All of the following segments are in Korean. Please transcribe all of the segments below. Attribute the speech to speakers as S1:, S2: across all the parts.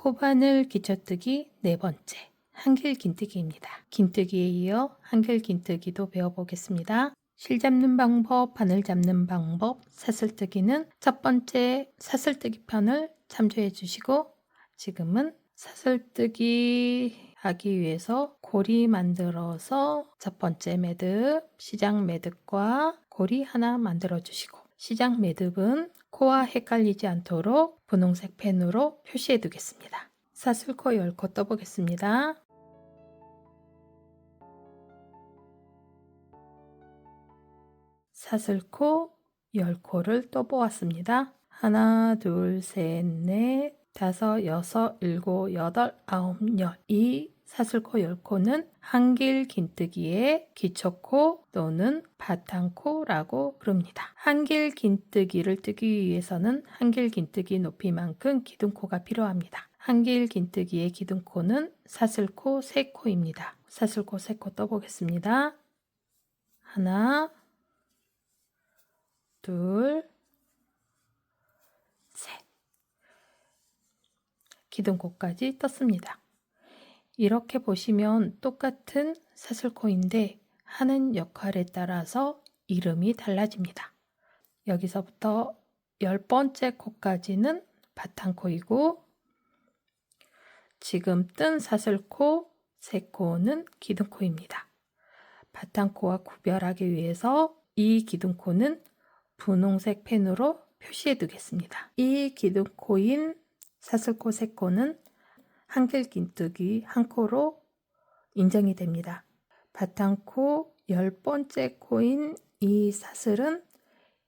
S1: 코바늘 기초뜨기 네 번째, 한길 긴뜨기입니다. 긴뜨기에 이어 한길 긴뜨기도 배워보겠습니다. 실 잡는 방법, 바늘 잡는 방법, 사슬뜨기는 첫 번째 사슬뜨기 편을 참조해 주시고, 지금은 사슬뜨기 하기 위해서 고리 만들어서 첫 번째 매듭, 시작 매듭과 고리 하나 만들어 주시고, 시작 매듭은 코와 헷갈리지 않도록 분홍색 펜으로 표시해 두겠습니다. 사슬코 10코 떠보겠습니다. 사슬코 10코를 떠보았습니다. 하나, 둘, 셋, 넷, 다섯, 여섯, 일곱, 여덟, 아홉, 열. 이 사슬코 10코는 한길 긴뜨기의 기초코 또는 바탕코라고 부릅니다. 한길 긴뜨기를 뜨기 위해서는 한길 긴뜨기 높이만큼 기둥코가 필요합니다. 한길 긴뜨기의 기둥코는 사슬코 3코입니다. 사슬코 3코 떠보겠습니다. 하나, 둘, 셋. 기둥코까지 떴습니다. 이렇게 보시면 똑같은 사슬코인데 하는 역할에 따라서 이름이 달라집니다. 여기서부터 10번째 코까지는 바탕코이고, 지금 뜬 사슬코 3코는 기둥코입니다. 바탕코와 구별하기 위해서 이 기둥코는 분홍색 펜으로 표시해 두겠습니다. 이 기둥코인 사슬코 3코는 한길 긴뜨기 1코로 인정이 됩니다. 바탕코 10번째 코인 이 사슬은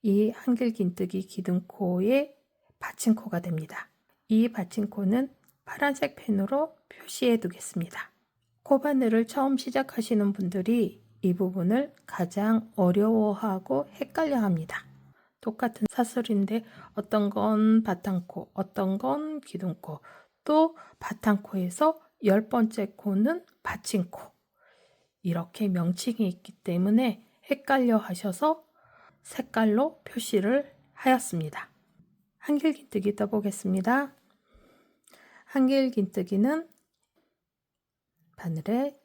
S1: 이 한길 긴뜨기 기둥코의 받침코가 됩니다. 이 받침코는 파란색 펜으로 표시해 두겠습니다. 코바늘을 처음 시작하시는 분들이 이 부분을 가장 어려워하고 헷갈려 합니다. 똑같은 사슬인데 어떤 건 바탕코, 어떤 건 기둥코, 또 바탕코에서 10번째 코는 받침코, 이렇게 명칭이 있기 때문에 헷갈려 하셔서 색깔로 표시를 하였습니다. 한길 긴뜨기 떠보겠습니다. 한길 긴뜨기는 바늘에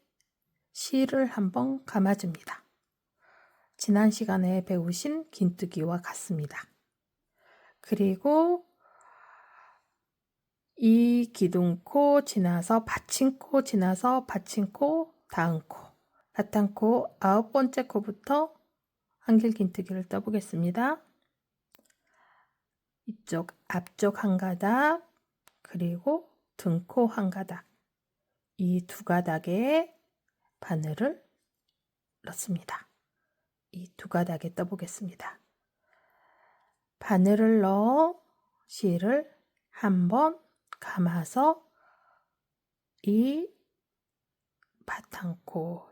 S1: 실을 한번 감아줍니다. 지난 시간에 배우신 긴뜨기와 같습니다. 그리고 이 기둥코 지나서 받침코 지나서 받침코 다음 코, 바탕코 9번째 코부터 한길 긴뜨기를 떠보겠습니다. 이쪽 앞쪽 한 가닥, 그리고 등코 한 가닥, 이 두 가닥에 바늘을 넣습니다. 이 두 가닥에 떠보겠습니다. 바늘을 넣어 실을 한번 감아서 이 바탕코만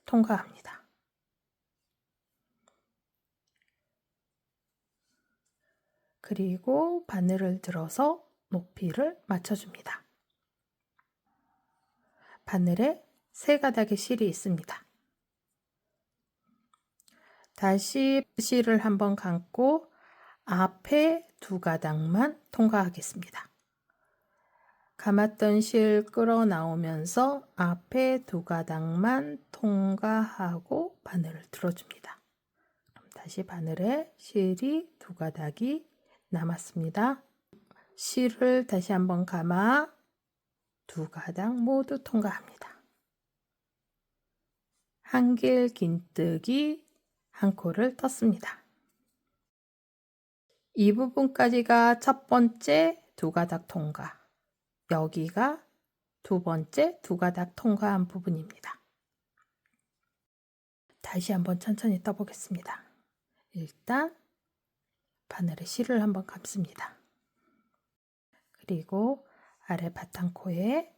S1: 통과합니다. 그리고 바늘을 들어서 높이를 맞춰줍니다. 바늘에 3가닥의 실이 있습니다. 다시 실을 한번 감고 앞에 2가닥만 통과하겠습니다. 감았던 실 끌어 나오면서 앞에 2가닥만 통과하고 바늘을 들어줍니다. 그럼 다시 바늘에 실이 2가닥이 남았습니다. 실을 다시 한번 감아 2가닥 모두 통과합니다. 한길 긴뜨기 1코를 떴습니다. 이 부분까지가 첫 번째 2가닥 통과, 여기가 두 번째 2가닥 통과한 부분입니다. 다시 한번 천천히 떠보겠습니다. 일단 바늘에 실을 한번 감습니다. 그리고 아래 바탕코에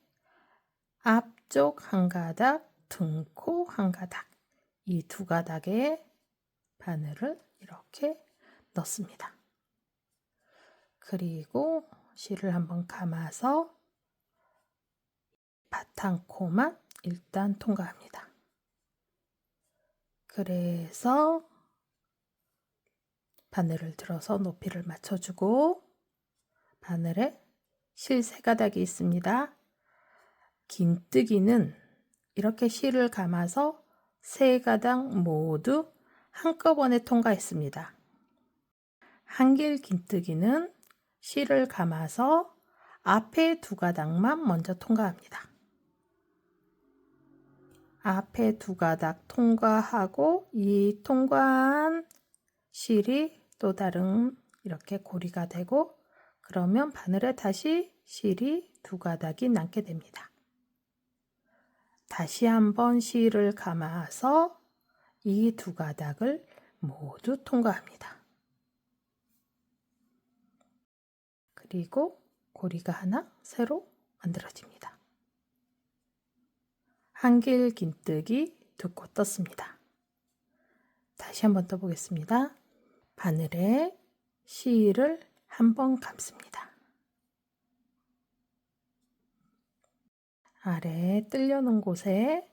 S1: 앞쪽 한 가닥, 등코 한 가닥, 이 2가닥에 바늘을 이렇게 넣습니다. 그리고 실을 한번 감아서 바탕코만 일단 통과합니다. 그래서 바늘을 들어서 높이를 맞춰주고 바늘에 실 3가닥이 있습니다. 긴뜨기는 이렇게 실을 감아서 3가닥 모두 한꺼번에 통과했습니다. 한길 긴뜨기는 실을 감아서 앞에 2가닥만 먼저 통과합니다. 앞에 2가닥 통과하고 이 통과한 실이 또 다른 이렇게 고리가 되고 그러면 바늘에 다시 실이 2가닥이 남게 됩니다. 다시 한번 실을 감아서 이 2가닥을 모두 통과합니다. 그리고 고리가 하나 새로 만들어집니다. 한길 긴뜨기 2코 떴습니다. 다시 한번 떠보겠습니다. 바늘에 실을 한번 감습니다. 아래 뜰려놓은 곳에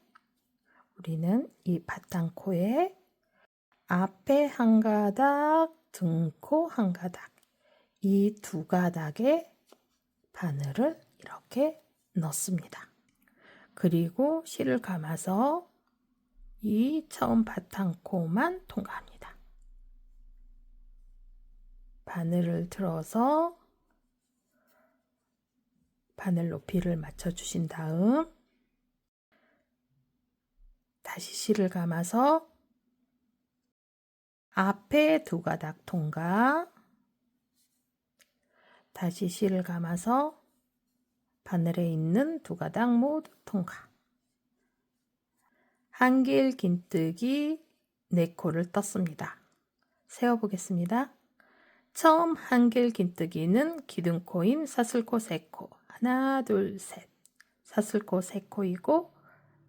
S1: 우리는 이 바탕코에 앞에 1가닥, 등코 1가닥, 이 2가닥에 바늘을 이렇게 넣습니다. 그리고 실을 감아서 이 처음 바탕코만 통과합니다. 바늘을 들어서 바늘 높이를 맞춰 주신 다음 다시 실을 감아서 앞에 2가닥 통과, 다시 실을 감아서 바늘에 있는 2가닥 모두 통과. 한길 긴뜨기 4코를 떴습니다. 세어보겠습니다. 처음 한길 긴뜨기는 기둥코인 사슬코 3코, 하나, 둘, 셋. 사슬코 3코이고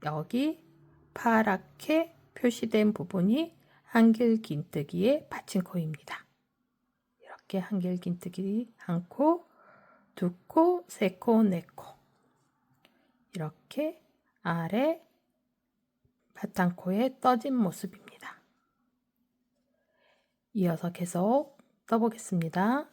S1: 여기 파랗게 표시된 부분이 한길 긴뜨기의 받침코입니다. 이렇게 한길 긴뜨기 1코, 2코, 3코, 4코 이렇게 아래 바탕코에 떠진 모습입니다. 이어서 계속 떠보겠습니다.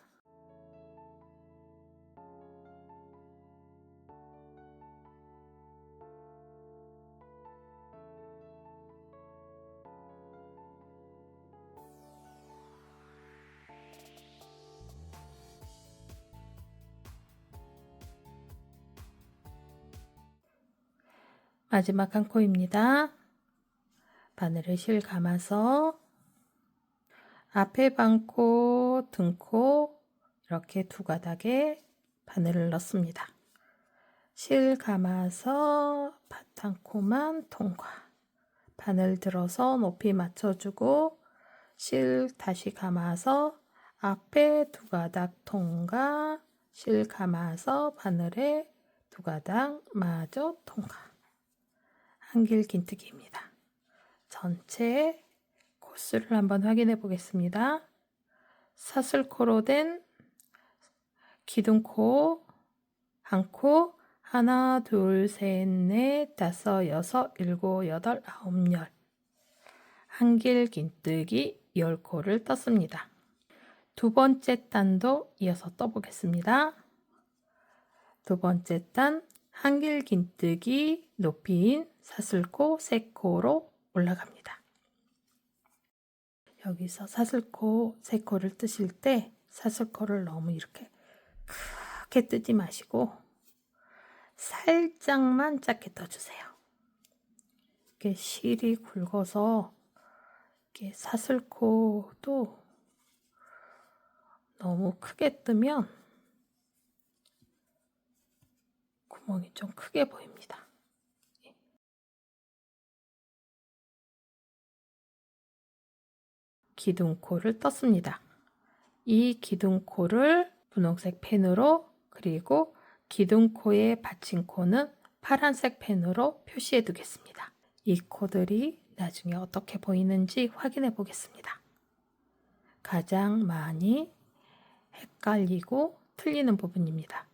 S1: 마지막 1코입니다. 바늘에 실 감아서 앞에 반코, 등코 이렇게 2가닥에 바늘을 넣습니다. 실 감아서 바탕코만 통과. 바늘 들어서 높이 맞춰주고 실 다시 감아서 앞에 2가닥 통과, 실 감아서 바늘에 2가닥 마저 통과. 한길 긴뜨기입니다. 전체 코스를 한번 확인해 보겠습니다. 사슬코로 된 기둥코 1코, 하나, 둘, 셋, 넷, 다섯, 여섯, 일곱, 여덟, 아홉, 열. 한길 긴뜨기 10코를 떴습니다. 2번째 단도 이어서 떠보겠습니다. 2번째 단 한길 긴뜨기 높이인 사슬코 3코로 올라갑니다. 여기서 사슬코 3코를 뜨실 때 사슬코를 너무 이렇게 크게 뜨지 마시고 살짝만 작게 떠주세요. 이렇게 실이 굵어서 이렇게 사슬코도 너무 크게 뜨면 구멍이 좀 크게 보입니다. 기둥코를 떴습니다. 이 기둥코를 분홍색 펜으로 그리고 기둥코의 받침코는 파란색 펜으로 표시해 두겠습니다. 이 코들이 나중에 어떻게 보이는지 확인해 보겠습니다. 가장 많이 헷갈리고 틀리는 부분입니다.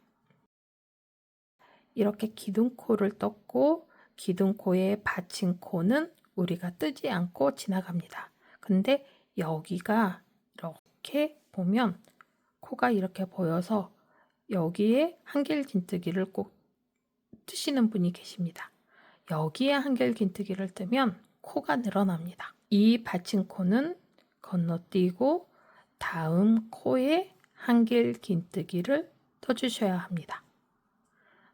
S1: 이렇게 기둥코를 떴고 기둥코의 받침코는 우리가 뜨지 않고 지나갑니다. 근데 여기가 이렇게 보면 코가 이렇게 보여서 여기에 한길긴뜨기를 꼭 뜨시는 분이 계십니다. 여기에 한길긴뜨기를 뜨면 코가 늘어납니다. 이 받침코는 건너뛰고 다음 코에 한길긴뜨기를 떠주셔야 합니다.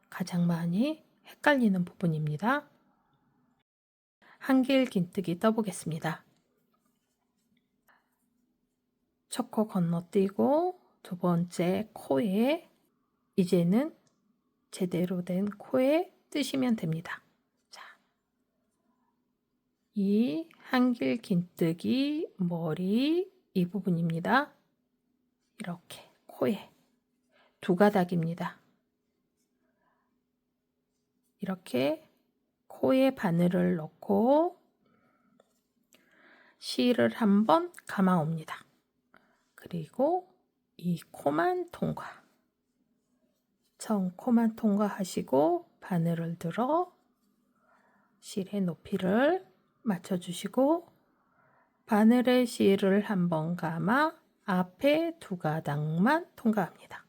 S1: 가장 많이 헷갈리는 부분입니다. 한길긴뜨기 떠보겠습니다. 첫 코 건너뛰고 두 번째 코에 이제는 제대로 된 코에 뜨시면 됩니다. 자, 이 한길긴뜨기 머리 이 부분입니다. 이렇게 코에 두 가닥입니다. 이렇게 코에 바늘을 넣고 실을 한번 감아옵니다. 그리고 이 코만 통과. 처음 코만 통과하시고 바늘을 들어 실의 높이를 맞춰주시고 바늘의 실을 한번 감아 앞에 두 가닥만 통과합니다.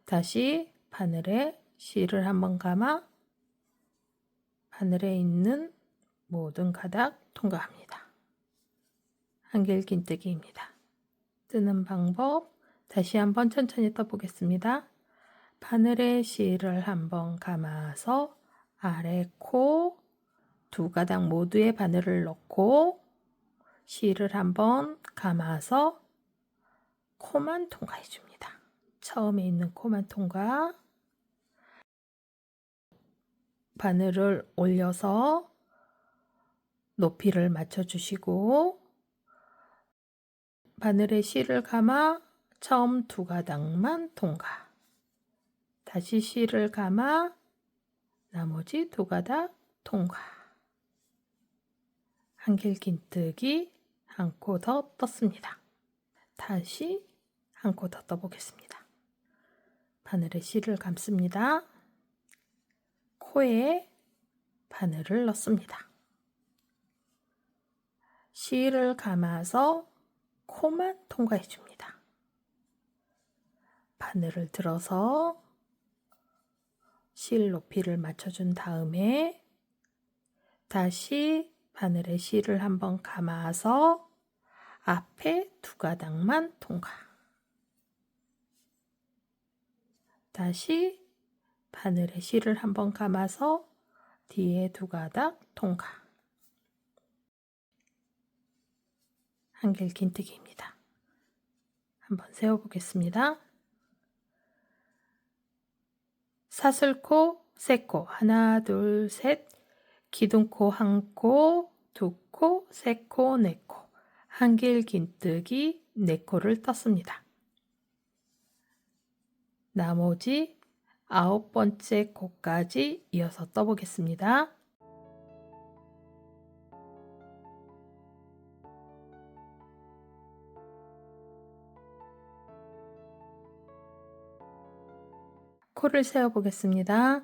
S1: 다시 바늘에 실을 한번 감아 바늘에 있는 모든 가닥 통과합니다. 한길긴뜨기입니다. 뜨는 방법 다시 한번 천천히 떠보겠습니다. 바늘에 실을 한번 감아서 아래 코 두 가닥 모두에 바늘을 넣고 실을 한번 감아서 코만 통과해 줍니다. 처음에 있는 코만 통과. 바늘을 올려서 높이를 맞춰주시고 바늘에 실을 감아 처음 두 가닥만 통과. 다시 실을 감아 나머지 두 가닥 통과. 한길긴뜨기 한 코 더 떴습니다. 다시 한 코 더 떠보겠습니다. 바늘에 실을 감습니다. 코에 바늘을 넣습니다. 실을 감아서 코만 통과해 줍니다. 바늘을 들어서 실 높이를 맞춰준 다음에 다시 바늘에 실을 한번 감아서 앞에 두 가닥만 통과. 다시 바늘에 실을 한번 감아서 뒤에 두 가닥 통과. 한길긴뜨기입니다. 한번 세워보겠습니다. 사슬코, 세코, 하나, 둘, 셋, 기둥코 한 코, 두 코, 세 코, 네 코, 한길긴뜨기 네 코를 떴습니다. 나머지 9번째 코까지 이어서 떠보겠습니다. 코를 세어보겠습니다.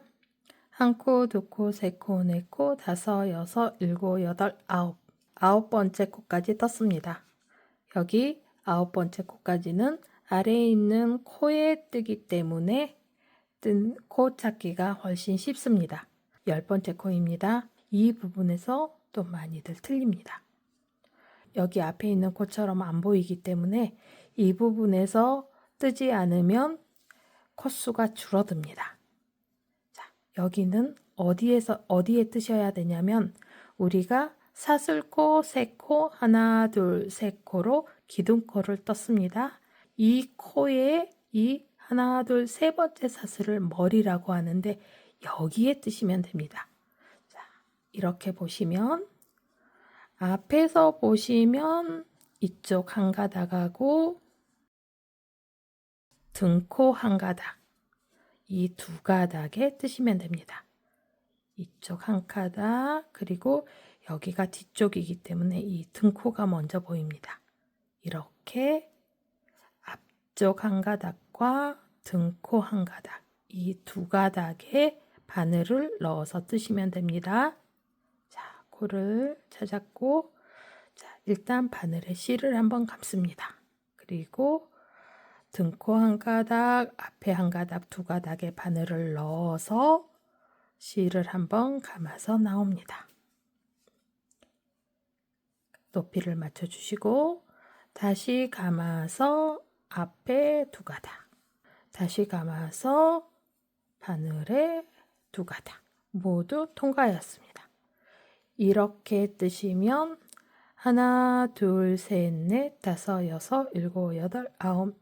S1: 한 코, 두 코, 세 코, 네 코, 다섯, 여섯, 일곱, 여덟, 아홉. 9번째 코까지 떴습니다. 여기 9번째 코까지는 아래에 있는 코에 뜨기 때문에 뜬 코 찾기가 훨씬 쉽습니다. 10번째 코입니다. 이 부분에서 또 많이들 틀립니다. 여기 앞에 있는 코처럼 안 보이기 때문에 이 부분에서 뜨지 않으면 코수가 줄어듭니다. 자, 여기는 어디에 뜨셔야 되냐면 우리가 사슬코, 세코, 하나, 둘, 세 코로 기둥코를 떴습니다. 이 코에 이 하나, 둘, 세 번째 사슬을 머리라고 하는데 여기에 뜨시면 됩니다. 자, 이렇게 보시면 앞에서 보시면 이쪽 한 가닥하고 등코 한 가닥, 이 두 가닥에 뜨시면 됩니다. 이쪽 한 가닥, 그리고 여기가 뒤쪽이기 때문에 이 등코가 먼저 보입니다. 이렇게 앞쪽 한 가닥과 등코 한 가닥, 이 두 가닥에 바늘을 넣어서 뜨시면 됩니다. 자, 코를 찾았고, 자, 일단 바늘에 실을 한번 감습니다. 그리고 등코 한 가닥, 앞에 한 가닥, 두 가닥의 바늘을 넣어서 실을 한번 감아서 나옵니다. 높이를 맞춰주시고 다시 감아서 앞에 두 가닥, 다시 감아서 바늘에 두 가닥 모두 통과하였습니다. 이렇게 뜨시면 하나, 둘, 셋, 넷, 다섯, 여섯, 일곱, 여덟, 아홉,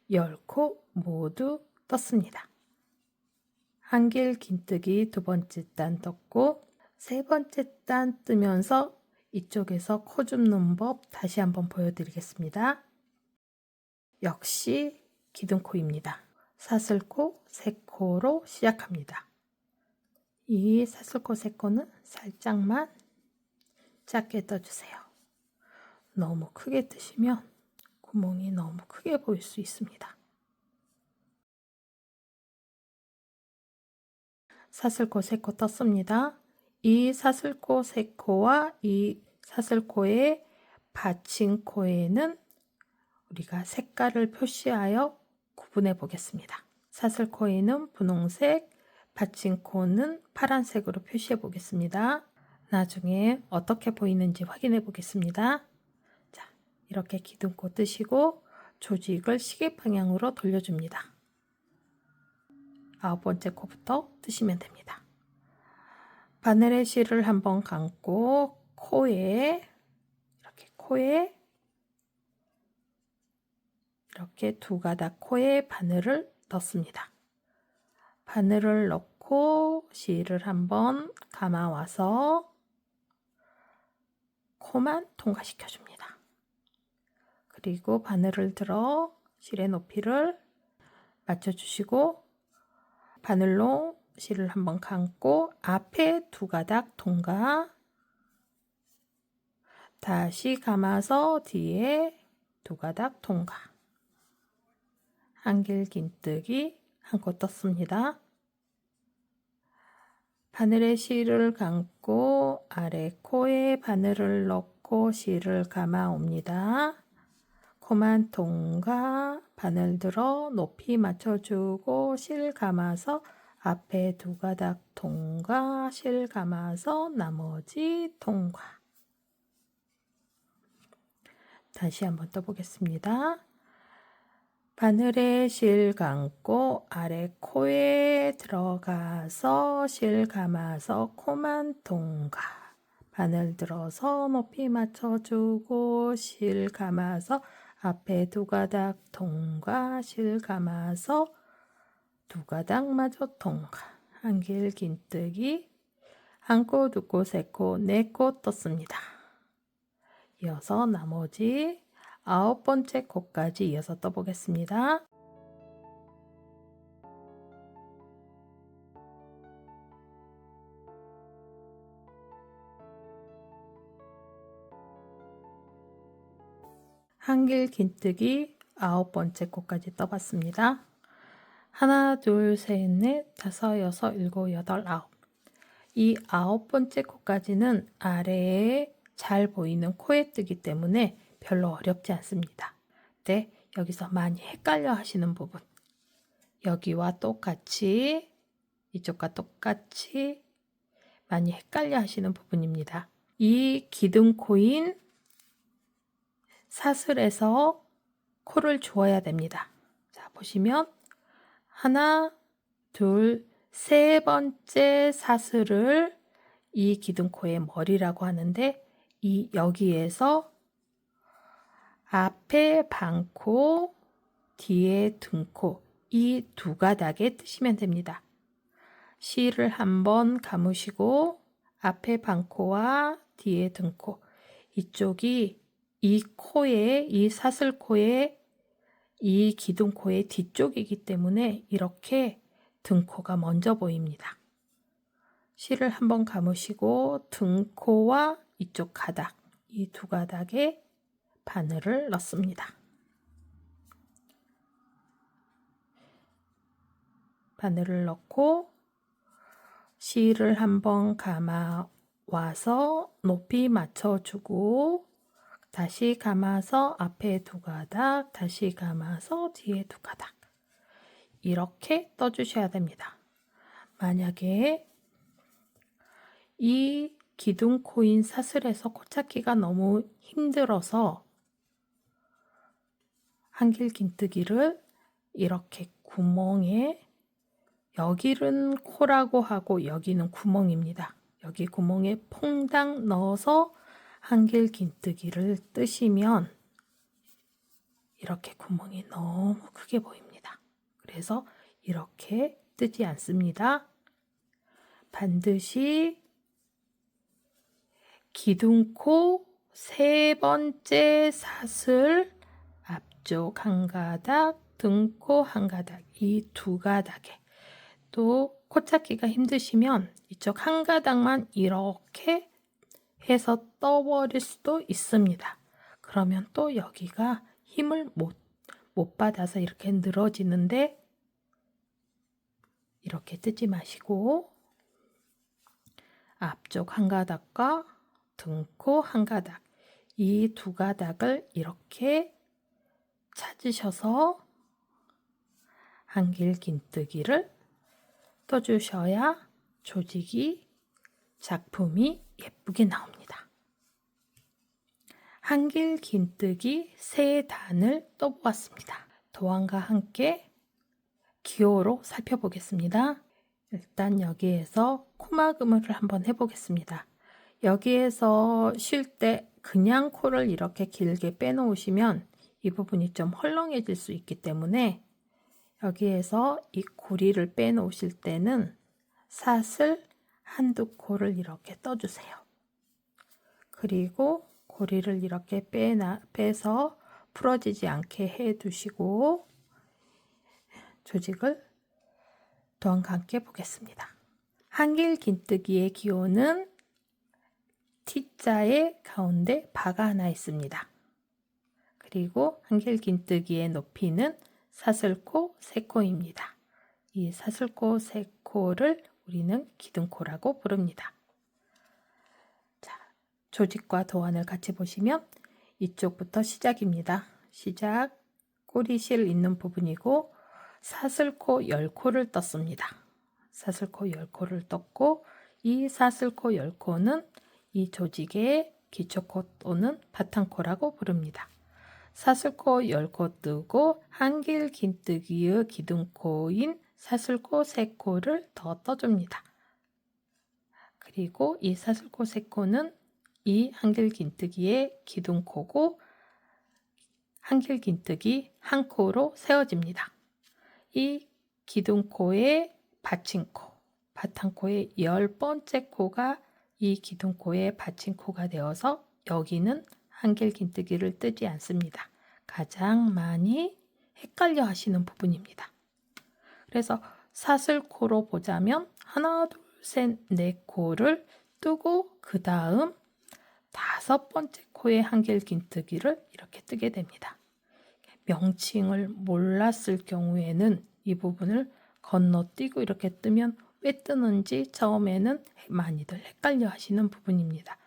S1: 열 코 모두 떴습니다. 한길 긴뜨기 두 번째 단 떴고 세 번째 단 뜨면서 이쪽에서 코 줍는 법 다시 한번 보여드리겠습니다. 역시 기둥코입니다. 사슬코, 세코로 시작합니다. 이 사슬코, 세코는 살짝만 작게 떠주세요. 너무 크게 뜨시면 구멍이 너무 크게 보일 수 있습니다. 사슬코, 세코 떴습니다. 이 사슬코, 세코와 이 사슬코의 받침코에는 우리가 색깔을 표시하여 구분해 보겠습니다. 사슬코에는 분홍색, 받침코는 파란색으로 표시해 보겠습니다. 나중에 어떻게 보이는지 확인해 보겠습니다. 자, 이렇게 기둥코 뜨시고 조직을 시계 방향으로 돌려줍니다. 아홉 번째 코부터 뜨시면 됩니다. 바늘에 실을 한번 감고 코에 이렇게 두 가닥 코에 바늘을 넣습니다. 바늘을 넣고 실을 한번 감아와서 코만 통과시켜 줍니다. 그리고 바늘을 들어 실의 높이를 맞춰주시고 바늘로 실을 한번 감고 앞에 두 가닥 통과, 다시 감아서 뒤에 두 가닥 통과, 한길 긴뜨기 한 코 떴습니다. 바늘에 실을 감고 아래 코에 바늘을 넣고 실을 감아 옵니다. 코만 통과, 바늘 들어 높이 맞춰주고 실 감아서 앞에 두 가닥 통과, 실 감아서 나머지 통과. 다시 한번 떠보겠습니다. 바늘에 실 감고 아래 코에 들어가서 실 감아서 코만 통과, 바늘 들어서 높이 맞춰주고 실 감아서 앞에 두 가닥 통과, 실 감아서 두 가닥 마저 통과, 한길 긴뜨기 한 코, 두 코, 세 코, 네 코 떴습니다. 이어서 나머지 아홉 번째 코까지 이어서 떠보겠습니다. 한길 긴뜨기 아홉 번째 코까지 떠봤습니다. 하나, 둘, 셋, 넷, 다섯, 여섯, 일곱, 여덟, 아홉. 이 아홉 번째 코까지는 아래에 잘 보이는 코에 뜨기 때문에 별로 어렵지 않습니다. 네, 여기서 많이 헷갈려 하시는 부분. 여기와 똑같이, 이쪽과 똑같이 많이 헷갈려 하시는 부분입니다. 이 기둥코인 사슬에서 코를 주어야 됩니다. 자, 보시면 하나, 둘, 세 번째 사슬을 이 기둥코의 머리라고 하는데 이 여기에서 앞에 반코, 뒤에 등코 이 두 가닥에 뜨시면 됩니다. 실을 한번 감으시고 앞에 반코와 뒤에 등코 이쪽이 이 코에 이 사슬코의 이 기둥코의 뒤쪽이기 때문에 이렇게 등코가 먼저 보입니다. 실을 한번 감으시고 등코와 이쪽 가닥 이 두 가닥에 바늘을 넣습니다. 바늘을 넣고 실을 한번 감아 와서 높이 맞춰주고 다시 감아서 앞에 2가닥, 다시 감아서 뒤에 2가닥. 이렇게 떠주셔야 됩니다. 만약에 이 기둥코인 사슬에서 코 찾기가 너무 힘들어서 한길긴뜨기를 이렇게 구멍에, 여기는 코라고 하고 여기는 구멍입니다. 여기 구멍에 퐁당 넣어서 한길긴뜨기를 뜨시면 이렇게 구멍이 너무 크게 보입니다. 그래서 이렇게 뜨지 않습니다. 반드시 기둥코 3번째 사슬 앞쪽 1가닥, 등코 1가닥, 이 2가닥에, 또 코 찾기가 힘드시면 이쪽 1가닥만 이렇게 해서 떠버릴 수도 있습니다. 그러면 또 여기가 힘을 못 받아서 이렇게 늘어지는데, 이렇게 뜨지 마시고 앞쪽 1가닥과 등코 1가닥, 이 2가닥을 이렇게 찾으셔서 한길긴뜨기를 떠주셔야 조직이, 작품이 예쁘게 나옵니다. 한길긴뜨기 3단을 떠보았습니다. 도안과 함께 기호로 살펴보겠습니다. 일단 여기에서 코막음을 한번 해보겠습니다. 여기에서 쉴 때 그냥 코를 이렇게 길게 빼놓으시면 이 부분이 좀 헐렁해질 수 있기 때문에 여기에서 이 고리를 빼놓으실 때는 사슬 1-2코를 이렇게 떠주세요. 그리고 고리를 이렇게 빼서 풀어지지 않게 해두시고 조직을 도안과 함께 보겠습니다. 한길긴뜨기의 기호는 T자의 가운데 바가 하나 있습니다. 그리고 한길긴뜨기의 높이는 사슬코 3코입니다. 이 사슬코 3코를 우리는 기둥코라고 부릅니다. 자, 조직과 도안을 같이 보시면 이쪽부터 시작입니다. 시작, 꼬리실 있는 부분이고 사슬코 10코를 떴습니다. 사슬코 10코를 떴고, 이 사슬코 10코는 이 조직의 기초코 또는 바탕코라고 부릅니다. 사슬코 10코 뜨고 한길긴뜨기의 기둥코인 사슬코 3코를 더 떠줍니다. 그리고 이 사슬코 3코는 이 한길긴뜨기의 기둥코고 한길긴뜨기 1코로 세워집니다. 이 기둥코의 받침코, 바탕코의 10번째 코가 이 기둥코의 받침코가 되어서 여기는 한길긴뜨기를 뜨지 않습니다. 가장 많이 헷갈려 하시는 부분입니다. 그래서 사슬코로 보자면 하나, 둘, 셋, 네 코를 뜨고 그 다음 5번째 코의 한길긴뜨기를 이렇게 뜨게 됩니다. 명칭을 몰랐을 경우에는 이 부분을 건너뛰고 이렇게 뜨면 왜 뜨는지 처음에는 많이들 헷갈려 하시는 부분입니다.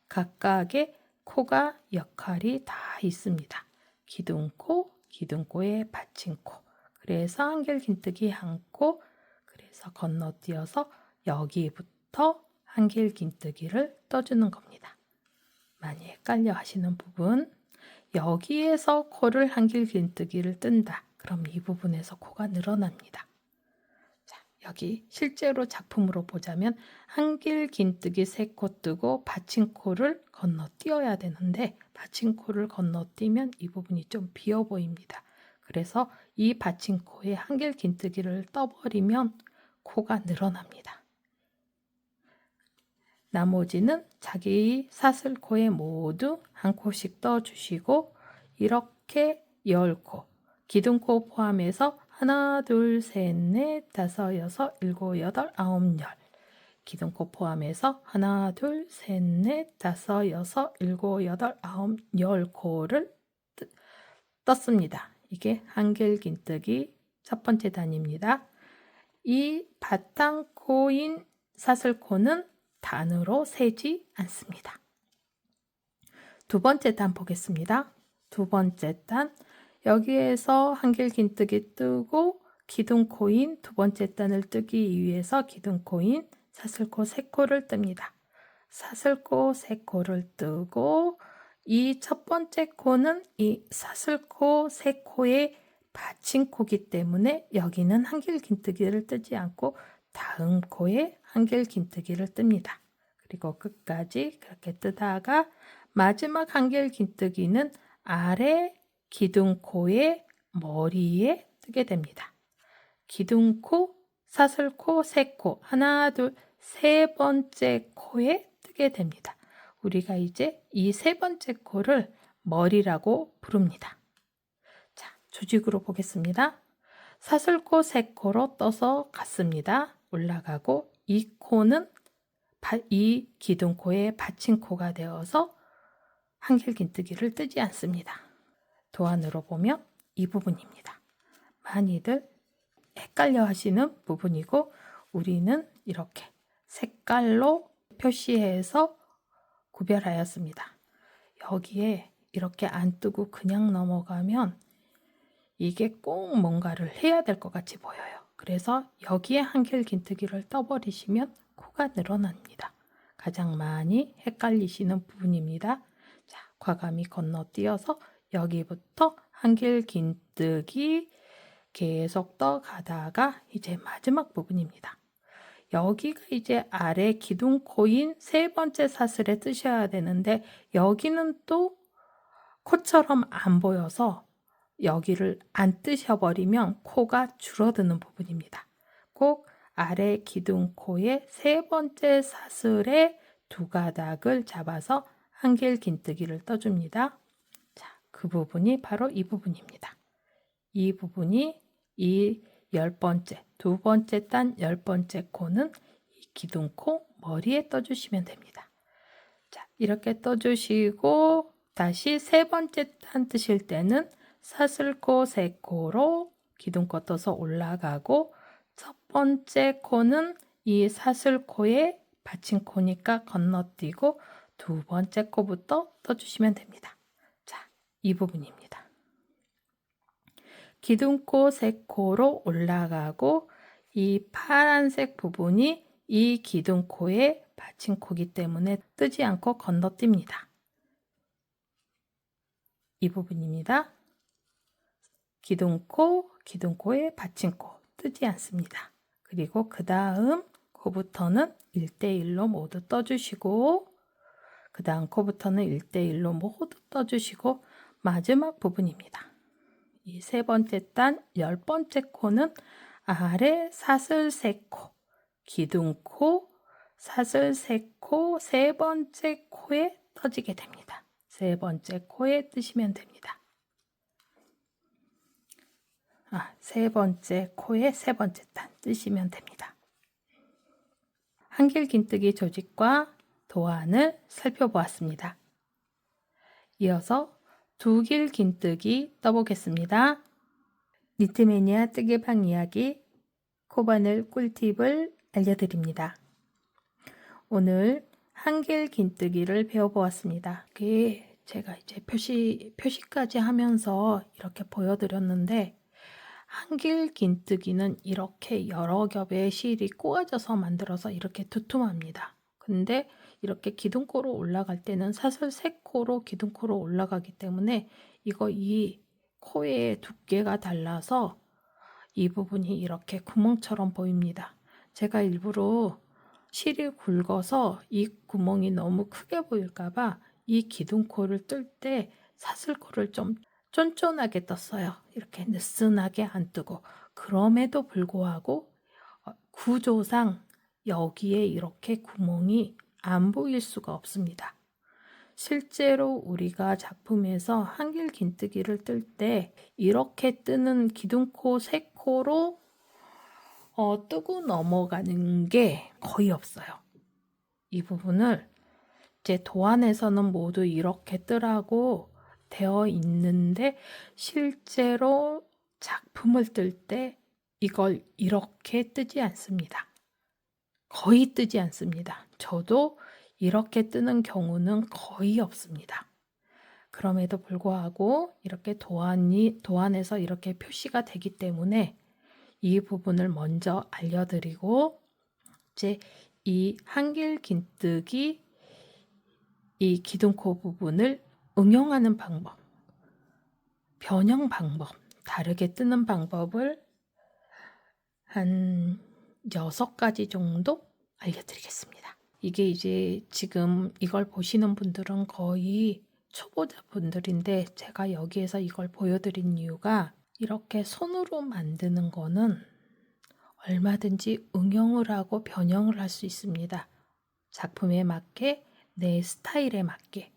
S1: 각각의 코가 역할이 다 있습니다. 기둥코, 기둥코의 받침코. 그래서 한길긴뜨기 1코, 그래서 건너뛰어서 여기부터 한길긴뜨기를 떠주는 겁니다. 많이 헷갈려 하시는 부분, 여기에서 코를 한길긴뜨기를 뜬다. 그럼 이 부분에서 코가 늘어납니다. 자, 여기 실제로 작품으로 보자면 한길긴뜨기 3코 뜨고 받침코를 건너뛰어야 되는데 받침코를 건너뛰면 이 부분이 좀 비어 보입니다. 그래서 이 받침코에 한길긴뜨기를 떠버리면 코가 늘어납니다. 나머지는 자기 사슬코에 모두 1코씩 떠주시고 이렇게 10코, 기둥코 포함해서 하나, 둘, 셋, 넷, 다섯, 여섯, 일곱, 여덟, 아홉, 열. 기둥코 포함해서 하나, 둘, 셋, 넷, 다섯, 여섯, 일곱, 여덟, 아홉, 열 코를 떴습니다. 이게 한길긴뜨기 첫 번째 단입니다. 이 바탕코인 사슬코는 단으로 세지 않습니다. 두 번째 단 보겠습니다. 두 번째 단, 여기에서 한길긴뜨기 뜨고 기둥코인 두 번째 단을 뜨기 위해서 기둥코인 사슬코 3코를 뜹니다. 사슬코 3코를 뜨고 이 첫 번째 코는 이 사슬코 3코의 받침코기 때문에 여기는 한길긴뜨기를 뜨지 않고 다음 코에 한길긴뜨기를 뜹니다. 그리고 끝까지 그렇게 뜨다가 마지막 한길긴뜨기는 아래 기둥코의 머리에 뜨게 됩니다. 기둥코, 사슬코, 3코, 하나, 둘, 세 번째 코에 뜨게 됩니다. 우리가 이제 이 세 번째 코를 머리라고 부릅니다. 자, 조직으로 보겠습니다. 사슬코 3코로 떠서 갔습니다. 올라가고 이 코는 이 기둥코의 받침코가 되어서 한길긴뜨기를 뜨지 않습니다. 도안으로 보면 이 부분입니다. 많이들 헷갈려 하시는 부분이고 우리는 이렇게 색깔로 표시해서 구별하였습니다. 여기에 이렇게 안 뜨고 그냥 넘어가면 이게 꼭 뭔가를 해야 될 것 같이 보여요. 그래서 여기에 한길긴뜨기를 떠버리시면 코가 늘어납니다. 가장 많이 헷갈리시는 부분입니다. 자, 과감히 건너뛰어서 여기부터 한길긴뜨기 계속 떠가다가 이제 마지막 부분입니다. 여기가 이제 아래 기둥코인 세 번째 사슬에 뜨셔야 되는데 여기는 또 코처럼 안 보여서 여기를 안 뜨셔버리면 코가 줄어드는 부분입니다. 꼭 아래 기둥코의 세 번째 사슬의 두 가닥을 잡아서 한길긴뜨기를 떠줍니다. 자, 그 부분이 바로 이 부분입니다. 이 부분이 이 10번째, 두 번째 단 10번째 코는 이 기둥코 머리에 떠주시면 됩니다. 자, 이렇게 떠주시고 다시 세 번째 단 뜨실 때는 사슬코 3코로 기둥코 떠서 올라가고 첫 번째 코는 이 사슬코의 받침코니까 건너뛰고 두 번째 코부터 떠주시면 됩니다. 자, 이 부분입니다. 기둥코 3코로 올라가고 이 파란색 부분이 이 기둥코의 받침코기 때문에 뜨지 않고 건너뜁니다. 이 부분입니다. 기둥코, 기둥코의 받침코 뜨지 않습니다. 그리고 그 다음 코부터는 1대1로 모두 떠주시고 그 다음 코부터는 1대1로 모두 떠주시고 마지막 부분입니다. 이 세 번째 단 10번째 코는 아래 사슬 3코, 기둥코, 사슬 3코, 세 번째 코에 떠지게 됩니다. 세 번째 코에 뜨시면 됩니다. 세 번째 코에 세 번째 단 뜨시면 됩니다. 한길긴뜨기 조직과 도안을 살펴보았습니다. 이어서 두길긴뜨기 떠보겠습니다. 니트매니아 뜨개방 이야기 코바늘 꿀팁을 알려드립니다. 오늘 한길긴뜨기를 배워보았습니다. 그게 제가 이제 표시까지 하면서 이렇게 보여드렸는데 한길긴뜨기는 이렇게 여러 겹의 실이 꼬아져서 만들어서 이렇게 두툼합니다. 근데 이렇게 기둥코로 올라갈 때는 사슬 3코로 기둥코로 올라가기 때문에 이 코의 두께가 달라서 이 부분이 이렇게 구멍처럼 보입니다. 제가 일부러 실이 굵어서 이 구멍이 너무 크게 보일까봐 이 기둥코를 뜰 때 사슬코를 좀 쫀쫀하게 떴어요. 이렇게 느슨하게 안 뜨고. 그럼에도 불구하고 구조상 여기에 이렇게 구멍이 안 보일 수가 없습니다. 실제로 우리가 작품에서 한길긴뜨기를 뜰 때 이렇게 뜨는 기둥코 3코로 뜨고 넘어가는 게 거의 없어요. 이 부분을 제 도안에서는 모두 이렇게 뜨라고 되어 있는데 실제로 작품을 뜰 때 이걸 이렇게 뜨지 않습니다. 거의 뜨지 않습니다. 저도 이렇게 뜨는 경우는 거의 없습니다. 그럼에도 불구하고 이렇게 도안에서 이렇게 표시가 되기 때문에 이 부분을 먼저 알려드리고, 이제 이 한길긴뜨기 이 기둥코 부분을 응용하는 방법, 변형 방법, 다르게 뜨는 방법을 한 6가지 정도 알려드리겠습니다. 이게 이제 지금 이걸 보시는 분들은 거의 초보자분들인데, 제가 여기에서 이걸 보여드린 이유가, 이렇게 손으로 만드는 거는 얼마든지 응용을 하고 변형을 할 수 있습니다. 작품에 맞게, 내 스타일에 맞게.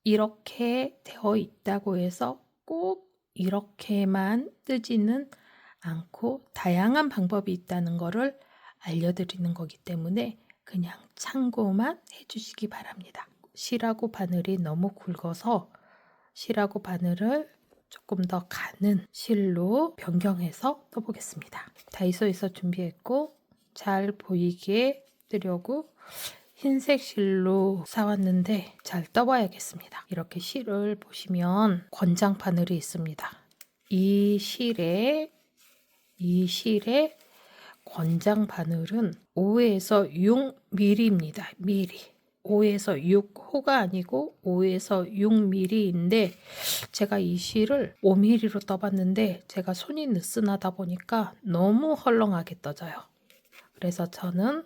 S1: 이렇게 되어 있다고 해서 꼭 이렇게만 뜨지는 않고 다양한 방법이 있다는 것을 알려드리는 거기 때문에 그냥 참고만 해주시기 바랍니다. 실하고 바늘이 너무 굵어서 실하고 바늘을 조금 더 가는 실로 변경해서 떠보겠습니다. 다이소에서 준비했고, 잘 보이게 뜨려고 흰색 실로 사왔는데 잘 떠봐야겠습니다. 이렇게 실을 보시면 권장 바늘이 있습니다. 이 실의 권장 바늘은 5에서 6mm입니다. 미리. 5에서 6호가 아니고 5에서 6mm인데, 제가 이 실을 5mm로 떠봤는데 제가 손이 느슨하다 보니까 너무 헐렁하게 떠져요. 그래서 저는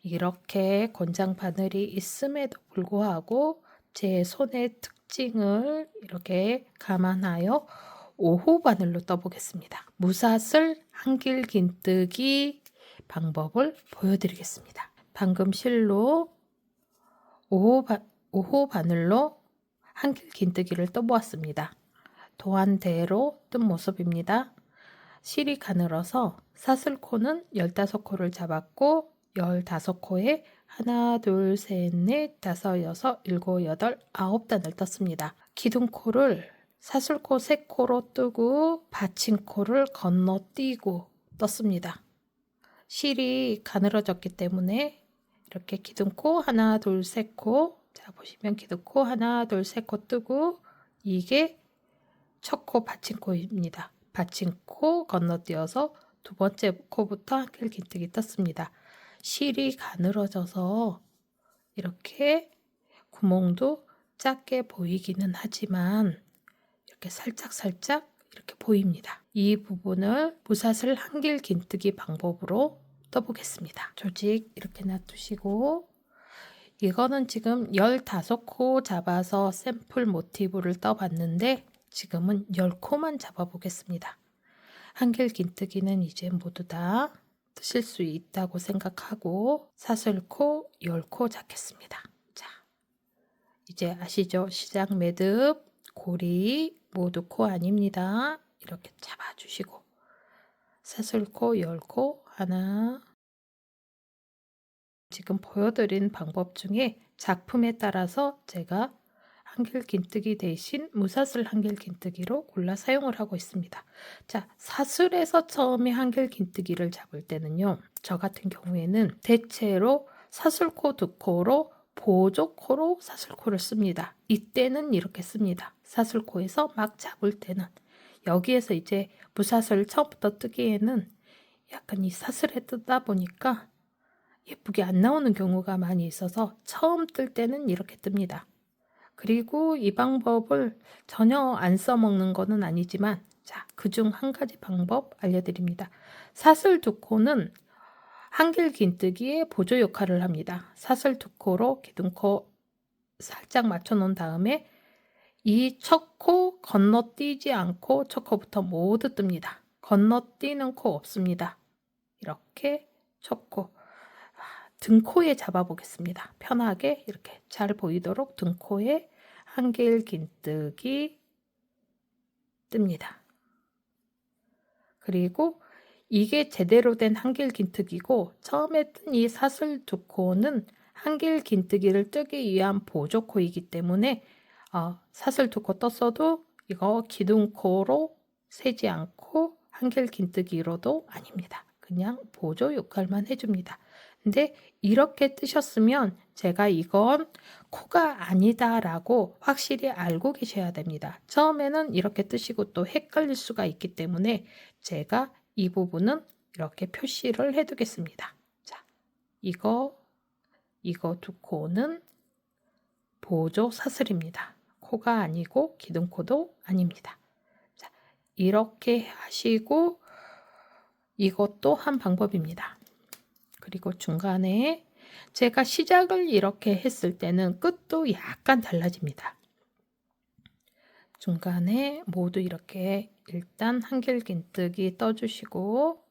S1: 이렇게 권장 바늘이 있음에도 불구하고 제 손의 특징을 이렇게 감안하여 5호 바늘로 떠보겠습니다. 무사슬 한길긴뜨기 방법을 보여드리겠습니다. 방금 실로 5호 바늘로 한길긴뜨기를 떠보았습니다. 도안대로 뜬 모습입니다. 실이 가늘어서 사슬코는 15코를 잡았고, 15코에 하나, 둘, 셋, 넷, 다섯, 여섯, 일곱, 여덟, 9단을 떴습니다. 기둥코를 사슬코 3코로 뜨고 받침코를 건너뛰고 떴습니다. 실이 가늘어졌기 때문에 이렇게 기둥코 하나, 둘, 3코, 자 보시면 기둥코 하나, 둘, 3코 뜨고, 이게 첫 코 받침코입니다. 받침코 건너뛰어서 두 번째 코부터 한길긴뜨기 떴습니다. 실이 가늘어져서 이렇게 구멍도 작게 보이기는 하지만 이렇게 살짝 이렇게 보입니다. 이 부분을 무사슬 한길긴뜨기 방법으로 떠보겠습니다. 조직 이렇게 놔두시고, 이거는 지금 15코 잡아서 샘플 모티브를 떠봤는데 지금은 10코만 잡아보겠습니다. 한길긴뜨기는 이제 모두 다 뜨실 수 있다고 생각하고 사슬코 10코 잡겠습니다. 자, 이제 아시죠? 시작 매듭, 고리 모두 코 아닙니다. 이렇게 잡아주시고 사슬코 10코 하나, 지금 보여드린 방법 중에 작품에 따라서 제가 한길긴뜨기 대신 무사슬 한길긴뜨기로 골라 사용을 하고 있습니다. 자, 사슬에서 처음에 한길긴뜨기를 잡을 때는요, 저 같은 경우에는 대체로 사슬코 2코로 보조코로 사슬코를 씁니다. 이때는 이렇게 씁니다. 사슬코에서 막 잡을 때는. 여기에서 이제 무사슬 처음부터 뜨기에는 약간 이 사슬에 뜨다 보니까 예쁘게 안 나오는 경우가 많이 있어서 처음 뜰 때는 이렇게 뜹니다. 그리고 이 방법을 전혀 안 써먹는 거는 아니지만, 자, 그중 한 가지 방법 알려드립니다. 사슬 2코는 한길긴뜨기의 보조 역할을 합니다. 사슬 2코로 기둥코 살짝 맞춰 놓은 다음에 이 첫 코 건너뛰지 않고 첫 코부터 모두 뜹니다. 건너뛰는 코 없습니다. 이렇게 첫 코, 등코에 잡아보겠습니다. 편하게 이렇게 잘 보이도록 등코에 한길긴뜨기 뜹니다. 그리고 이게 제대로 된 한길긴뜨기고, 처음에 뜬 이 사슬 2코는 한길긴뜨기를 뜨기 위한 보조코이기 때문에 사슬 2코 떴어도 이거 기둥코로 세지 않고 한길긴뜨기로도 아닙니다. 그냥 보조 역할만 해줍니다. 근데 이렇게 뜨셨으면 제가 이건 코가 아니다 라고 확실히 알고 계셔야 됩니다. 처음에는 이렇게 뜨시고 또 헷갈릴 수가 있기 때문에 제가 이 부분은 이렇게 표시를 해 두겠습니다. 자, 이거 두 코는 보조 사슬입니다. 코가 아니고 기둥코도 아닙니다. 자, 이렇게 하시고 이것도 한 방법입니다. 그리고 중간에 제가 시작을 이렇게 했을 때는 끝도 약간 달라집니다. 중간에 모두 이렇게 일단 한길긴뜨기 떠주시고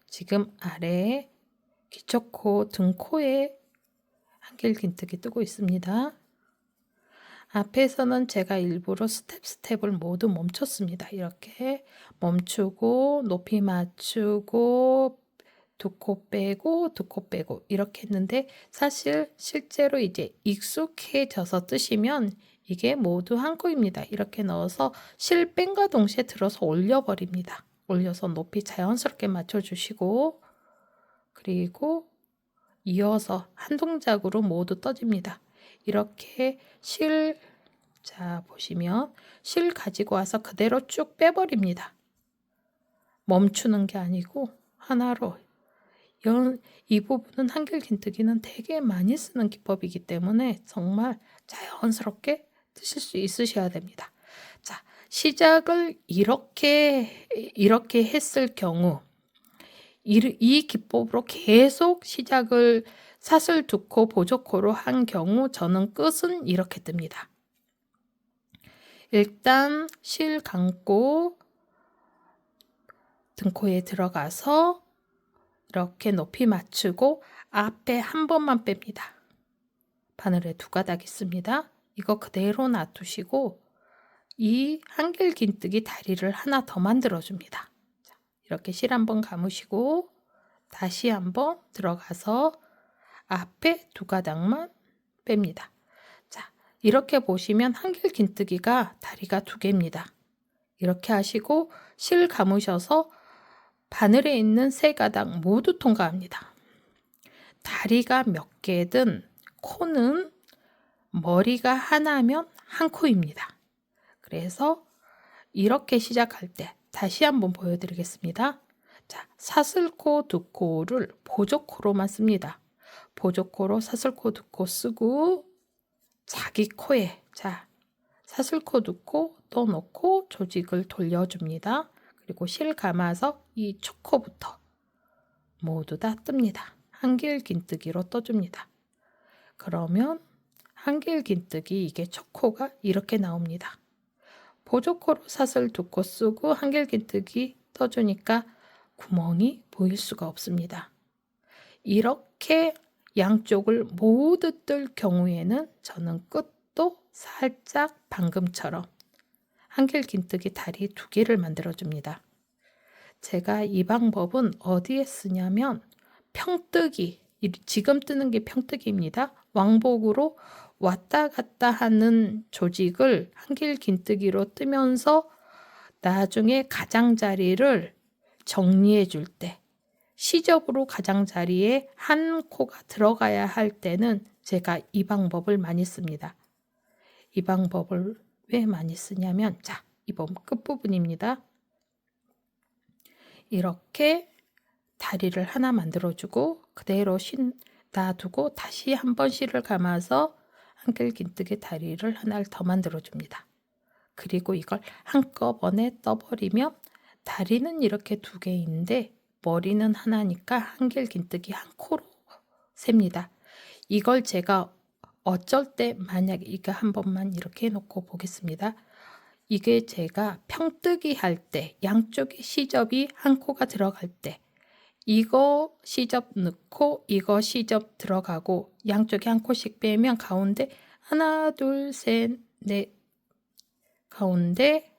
S1: 지금 아래에 기초코 등코에 한길긴뜨기 뜨고 있습니다. 앞에서는 제가 일부러 스텝을 모두 멈췄습니다. 이렇게 멈추고 높이 맞추고 두 코 빼고 두 코 빼고 이렇게 했는데 사실 실제로 이제 익숙해져서 뜨시면 이게 모두 한 코입니다. 이렇게 넣어서 실 뺀과 동시에 들어서 올려버립니다. 올려서 높이 자연스럽게 맞춰주시고 그리고 이어서 한 동작으로 모두 떠집니다. 이렇게 자 보시면 실 가지고 와서 그대로 쭉 빼버립니다. 멈추는 게 아니고 하나로 이 부분은 한길긴뜨기는 되게 많이 쓰는 기법이기 때문에 정말 자연스럽게 뜨실 수 있으셔야 됩니다. 자, 시작을 이렇게 했을 경우 이 기법으로 계속 시작을 사슬 두 코 보조코로 한 경우 저는 끝은 이렇게 뜹니다. 일단 실 감고 등코에 들어가서 이렇게 높이 맞추고 앞에 한 번만 뺍니다. 바늘에 두 가닥 있습니다. 이거 그대로 놔두시고 이 한길긴뜨기 다리를 하나 더 만들어 줍니다. 이렇게 실 한번 감으시고 다시 한번 들어가서 앞에 두 가닥만 뺍니다. 자, 이렇게 보시면 한길긴뜨기가 다리가 두 개입니다. 이렇게 하시고 실 감으셔서 바늘에 있는 세 가닥 모두 통과합니다. 다리가 몇 개든 코는 머리가 하나면 한 코입니다. 그래서 이렇게 시작할 때 다시 한번 보여드리겠습니다. 자, 사슬코 두 코를 보조코로만 씁니다. 보조코로 사슬코 두 코 쓰고 자기 코에 사슬코 두 코 떠놓고 조직을 돌려줍니다. 그리고 실 감아서 이 초코부터 모두 다 뜹니다. 한길긴뜨기로 떠줍니다. 그러면 한길긴뜨기 이게 초코가 이렇게 나옵니다. 보조코로 사슬 두 코 쓰고 한길긴뜨기 떠주니까 구멍이 보일 수가 없습니다. 이렇게 양쪽을 모두 뜰 경우에는 저는 끝도 살짝 방금처럼 한길긴뜨기 다리 두 개를 만들어 줍니다. 제가 이 방법은 어디에 쓰냐면 평뜨기, 지금 뜨는 게 평뜨기입니다. 왕복으로 왔다 갔다 하는 조직을 한길긴뜨기로 뜨면서 나중에 가장자리를 정리해 줄 때 시접으로 가장자리에 한 코가 들어가야 할 때는 제가 이 방법을 많이 씁니다. 이 방법을 왜 많이 쓰냐면 자, 이번 끝부분입니다. 이렇게 다리를 하나 만들어주고 그대로 놔두고 다시 한 번 실을 감아서 한길긴뜨기 다리를 하나를 더 만들어줍니다. 그리고 이걸 한꺼번에 떠버리면 다리는 이렇게 두 개인데 머리는 하나니까 한길긴뜨기 한 코로 셉니다. 이걸 제가 어쩔 때 만약에 이거 한 번만 이렇게 해놓고 보겠습니다. 이게 제가 평뜨기 할 때 양쪽에 시접이 한 코가 들어갈 때 이거 시접 넣고 이거 시접 들어가고 양쪽에 한 코씩 빼면 가운데 하나 둘 셋 넷 가운데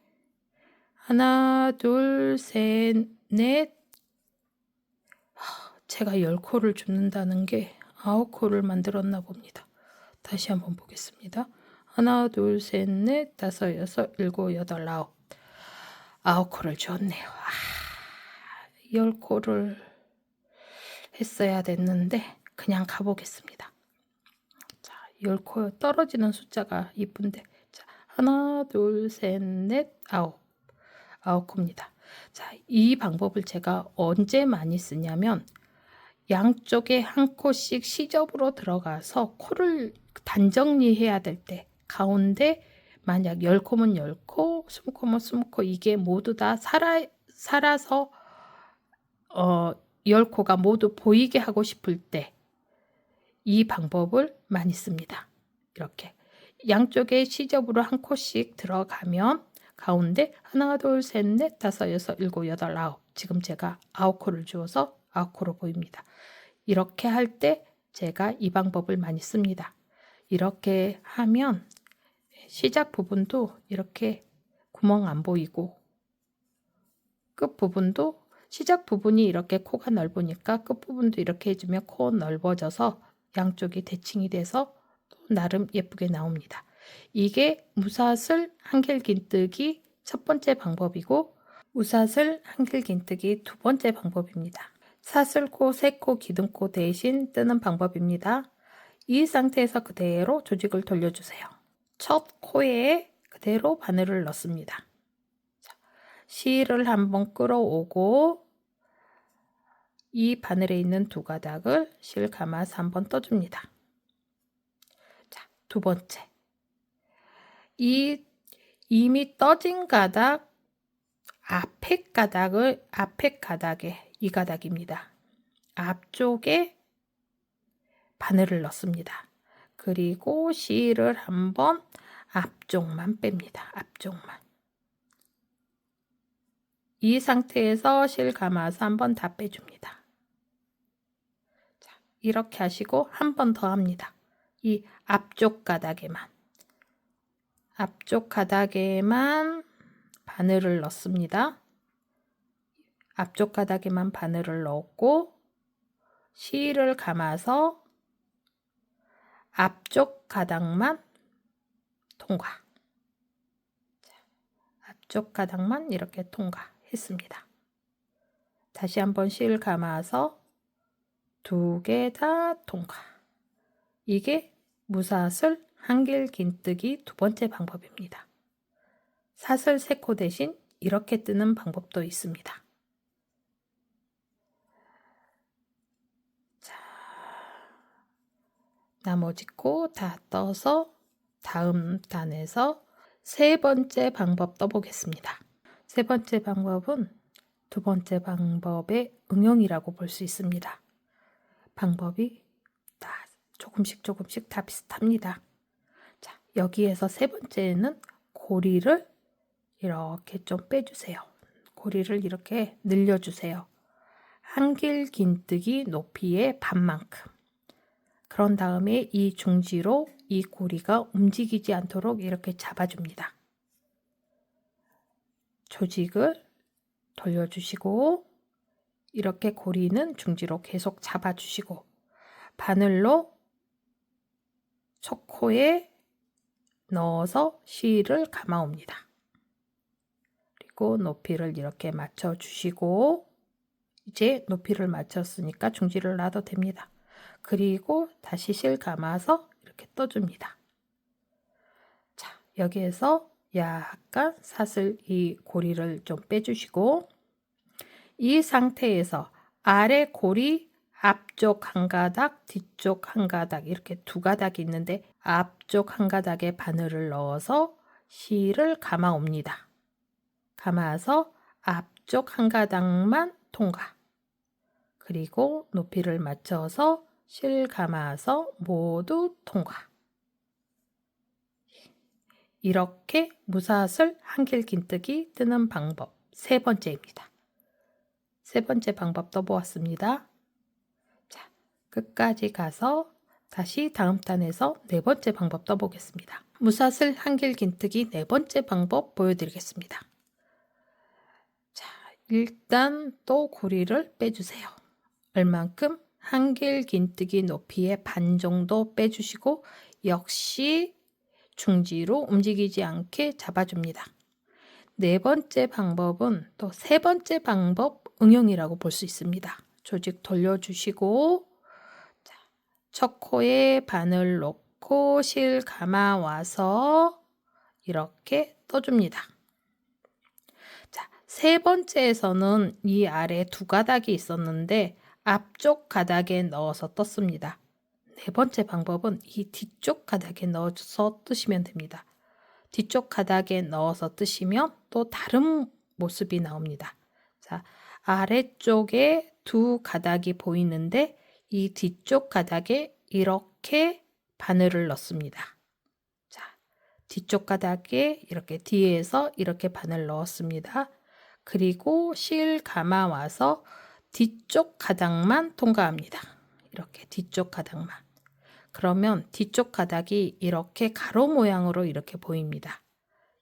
S1: 하나 둘 셋 넷 제가 10코를 줍는다는 게 9코를 만들었나 봅니다. 다시 한번 보겠습니다. 하나, 둘, 셋, 넷, 다섯, 여섯, 일곱, 여덟, 아홉. 9코를 주었네요. 10코를 했어야 됐는데 그냥 가보겠습니다. 자, 10코 떨어지는 숫자가 이쁜데, 자, 하나, 둘, 셋, 넷, 아홉. 9코입니다. 자, 이 방법을 제가 언제 많이 쓰냐면 양쪽에 한 코씩 시접으로 들어가서 코를 단정리해야 될 때, 가운데 만약 10코면 10코, 20코면 20코, 이게 모두 다 살아서 10코가 모두 보이게 하고 싶을 때 이 방법을 많이 씁니다. 이렇게 양쪽에 시접으로 한 코씩 들어가면 가운데 하나, 둘, 셋, 넷, 다섯, 여섯, 일곱, 여덟, 아홉. 지금 제가 9코를 주어서 9코로 보입니다. 이렇게 할 때 제가 이 방법을 많이 씁니다. 이렇게 하면 시작 부분도 이렇게 구멍 안 보이고, 끝 부분도 시작 부분이 이렇게 코가 넓으니까 끝 부분도 이렇게 해주면 코 넓어져서 양쪽이 대칭이 돼서 또 나름 예쁘게 나옵니다. 이게 무사슬 한길긴뜨기 첫 번째 방법이고, 무사슬 한길긴뜨기 두 번째 방법입니다. 사슬코, 세코, 기둥코 대신 뜨는 방법입니다. 이 상태에서 그대로 조직을 돌려주세요. 첫 코에 그대로 바늘을 넣습니다. 실을 한번 끌어오고 이 바늘에 있는 두 가닥을 실 감아서 한번 떠줍니다. 자, 두 번째. 이 이미 떠진 가닥 앞에 가닥에 이 가닥입니다. 앞쪽에 바늘을 넣습니다. 그리고 실을 한번 앞쪽만 뺍니다. 앞쪽만. 이 상태에서 실 감아서 한번 다 빼줍니다. 자, 이렇게 하시고 한 번 더 합니다. 이 앞쪽 가닥에만 바늘을 넣습니다. 앞쪽 가닥에만 바늘을 넣고 실을 감아서 앞쪽 가닥만 통과. 자, 앞쪽 가닥만 이렇게 통과했습니다. 다시 한번 실 감아서 두 개 다 통과. 이게 무사슬 한길긴뜨기 두 번째 방법입니다. 사슬 3코 대신 이렇게 뜨는 방법도 있습니다. 자, 나머지 코 다 떠서 다음 단에서 세 번째 방법 떠보겠습니다. 세 번째 방법은 두 번째 방법의 응용이라고 볼 수 있습니다. 방법이 다 조금씩 다 비슷합니다. 자, 여기에서 세 번째는 고리를 이렇게 좀 빼주세요. 고리를 이렇게 늘려주세요. 한길긴뜨기 높이의 반만큼. 그런 다음에 이 중지로 이 고리가 움직이지 않도록 이렇게 잡아줍니다. 조직을 돌려주시고 이렇게 고리는 중지로 계속 잡아주시고 바늘로 첫 코에 넣어서 실을 감아옵니다. 그리고 높이를 이렇게 맞춰주시고 이제 높이를 맞췄으니까 중지를 놔도 됩니다. 그리고 다시 실 감아서 이렇게 떠줍니다. 자, 여기에서 약간 사슬 이 고리를 좀 빼주시고 이 상태에서 아래 고리 앞쪽 한 가닥, 뒤쪽 한 가닥 이렇게 두 가닥이 있는데 앞쪽 한 가닥에 바늘을 넣어서 실을 감아 옵니다. 감아서 앞쪽 한 가닥만 통과. 그리고 높이를 맞춰서 실 감아서 모두 통과. 이렇게 무사슬 한길긴뜨기 뜨는 방법 세 번째입니다. 세 번째 방법 떠보았습니다. 자, 끝까지 가서 다시 다음 단에서 네 번째 방법 떠보겠습니다. 무사슬 한길긴뜨기 네 번째 방법 보여드리겠습니다. 자, 일단 또 고리를 빼주세요. 얼만큼? 한길긴뜨기 높이의 반 정도 빼주시고 역시 중지로 움직이지 않게 잡아줍니다. 네 번째 방법은 또 세 번째 방법 응용이라고 볼 수 있습니다. 조직 돌려주시고 첫 코에 바늘 놓고 실 감아 와서 이렇게 떠줍니다. 자, 세 번째에서는 이 아래 두 가닥이 있었는데 앞쪽 가닥에 넣어서 떴습니다. 네 번째 방법은 이 뒤쪽 가닥에 넣어서 뜨시면 됩니다. 뒤쪽 가닥에 넣어서 뜨시면 또 다른 모습이 나옵니다. 자, 아래쪽에 두 가닥이 보이는데 이 뒤쪽 가닥에 이렇게 바늘을 넣습니다. 자, 뒤쪽 가닥에 이렇게 뒤에서 이렇게 바늘 넣었습니다. 그리고 실 감아 와서 뒤쪽 가닥만 통과합니다. 이렇게 뒤쪽 가닥만. 그러면 뒤쪽 가닥이 이렇게 가로 모양으로 이렇게 보입니다.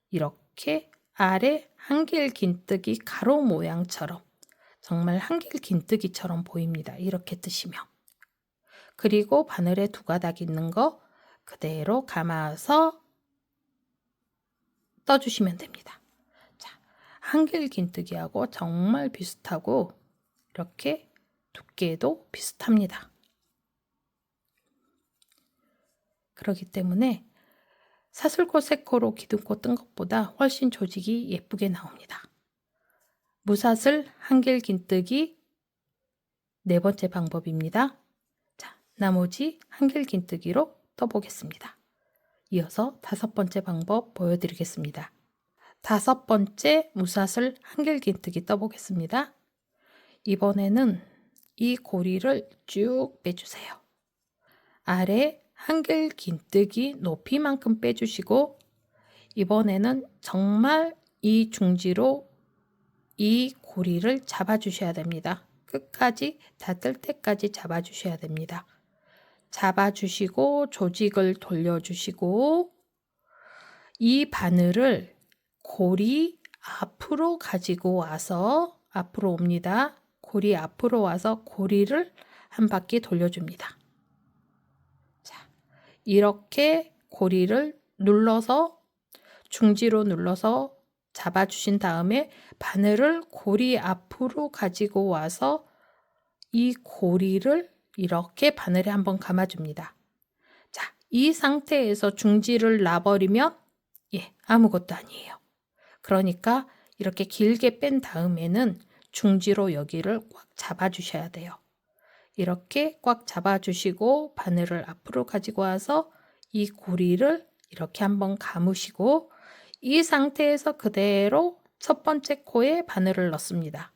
S1: 이렇게 아래 한길 긴뜨기 가로 모양처럼 정말 한길 긴뜨기처럼 보입니다. 이렇게 뜨시면. 그리고 바늘에 두 가닥 있는 거 그대로 감아서 떠주시면 됩니다. 자, 한길 긴뜨기하고 정말 비슷하고 이렇게 두께도 비슷합니다. 그렇기 때문에 사슬코 세코로 기둥코 뜬 것보다 훨씬 조직이 예쁘게 나옵니다. 무사슬 한길 긴뜨기 네 번째 방법입니다. 자, 나머지 한길 긴뜨기로 떠보겠습니다. 이어서 다섯 번째 방법 보여드리겠습니다. 다섯 번째 무사슬 한길 긴뜨기 떠보겠습니다. 이번에는 이 고리를 쭉 빼주세요. 아래 한길 긴뜨기 높이만큼 빼주시고 이번에는 정말 이 중지로 이 고리를 잡아주셔야 됩니다. 끝까지 닿을 때까지 잡아주셔야 됩니다. 잡아주시고 조직을 돌려주시고 이 바늘을 고리 앞으로 가지고 와서 앞으로 옵니다. 고리 앞으로 와서 고리를 한 바퀴 돌려줍니다. 이렇게 고리를 눌러서 중지로 눌러서 잡아주신 다음에 바늘을 고리 앞으로 가지고 와서 이 고리를 이렇게 바늘에 한번 감아줍니다. 자, 이 상태에서 중지를 놔버리면 아무것도 아니에요. 그러니까 이렇게 길게 뺀 다음에는 중지로 여기를 꽉 잡아주셔야 돼요. 이렇게 꽉 잡아주시고 바늘을 앞으로 가지고 와서 이 고리를 이렇게 한번 감으시고 이 상태에서 그대로 첫 번째 코에 바늘을 넣습니다.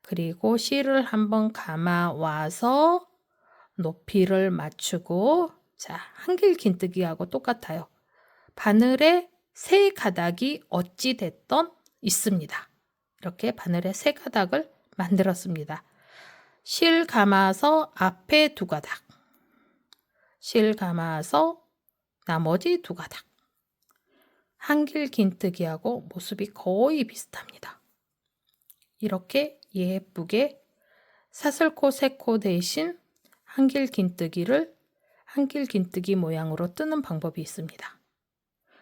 S1: 그리고 실을 한번 감아 와서 높이를 맞추고 자, 한길 긴뜨기하고 똑같아요. 바늘에 세 가닥이 어찌 됐던 있습니다. 이렇게 바늘에 세 가닥을 만들었습니다. 실 감아서 앞에 두 가닥, 실 감아서 나머지 두 가닥. 한길 긴뜨기하고 모습이 거의 비슷합니다. 이렇게 예쁘게 사슬코 세코 대신 한길 긴뜨기를 한길 긴뜨기 모양으로 뜨는 방법이 있습니다.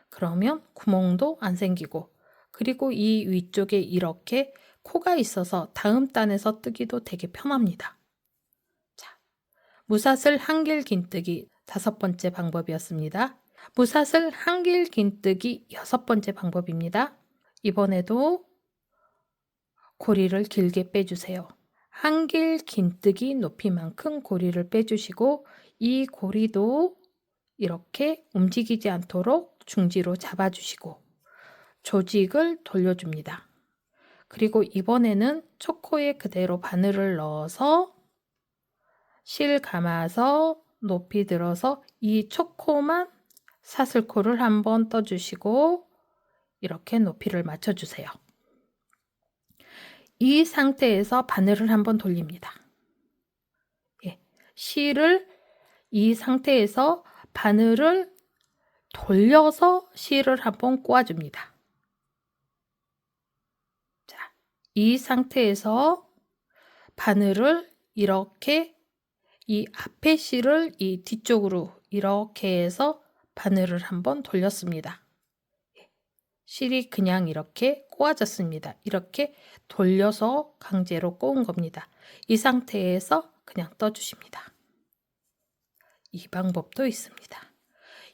S1: 그러면 구멍도 안 생기고 그리고 이 위쪽에 이렇게 코가 있어서 다음 단에서 뜨기도 되게 편합니다. 자, 무사슬 한길 긴뜨기 다섯 번째 방법이었습니다. 무사슬 한길 긴뜨기 여섯 번째 방법입니다. 이번에도 고리를 길게 빼주세요. 한길 긴뜨기 높이만큼 고리를 빼주시고 이 고리도 이렇게 움직이지 않도록 중지로 잡아주시고 조직을 돌려줍니다. 그리고 이번에는 첫 코에 그대로 바늘을 넣어서 실 감아서 높이 들어서 이 첫 코만 사슬코를 한번 떠주시고 이렇게 높이를 맞춰주세요. 이 상태에서 바늘을 한번 돌립니다. 실을 이 상태에서 바늘을 돌려서 실을 한번 꼬아줍니다. 자, 이 상태에서 바늘을 이렇게 이 앞에 실을 이 뒤쪽으로 이렇게 해서 바늘을 한번 돌렸습니다. 실이 그냥 이렇게 꼬아졌습니다. 이렇게 돌려서 강제로 꼬은 겁니다. 이 상태에서 그냥 떠주십니다. 이 방법도 있습니다.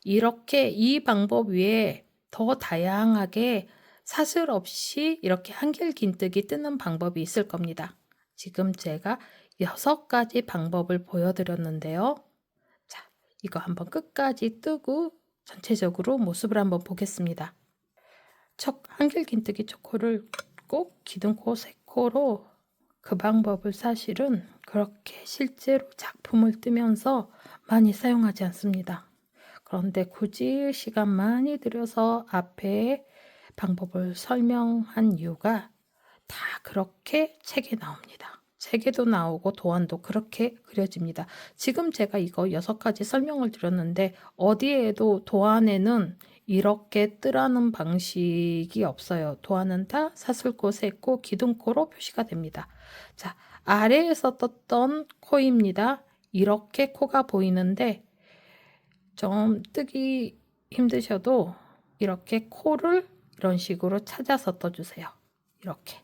S1: 이렇게 이 방법 외에 더 다양하게 사슬 없이 이렇게 한길긴뜨기 뜨는 방법이 있을 겁니다. 지금 제가 6가지 방법을 보여드렸는데요. 자, 이거 한번 끝까지 뜨고 전체적으로 모습을 한번 보겠습니다. 한길긴뜨기 첫 코를 꼭 기둥코 3코로 그 방법을 사실은 그렇게 실제로 작품을 뜨면서 많이 사용하지 않습니다. 그런데 굳이 시간 많이 들여서 앞에 방법을 설명한 이유가 다 그렇게 책에 나옵니다. 책에도 나오고 도안도 그렇게 그려집니다. 지금 제가 이거 6가지 설명을 드렸는데 어디에도 도안에는 이렇게 뜨라는 방식이 없어요. 도안은 다 사슬코, 세코, 기둥코로 표시가 됩니다. 자, 아래에서 떴던 코입니다. 이렇게 코가 보이는데 좀 뜨기 힘드셔도 이렇게 코를 이런 식으로 찾아서 떠주세요. 이렇게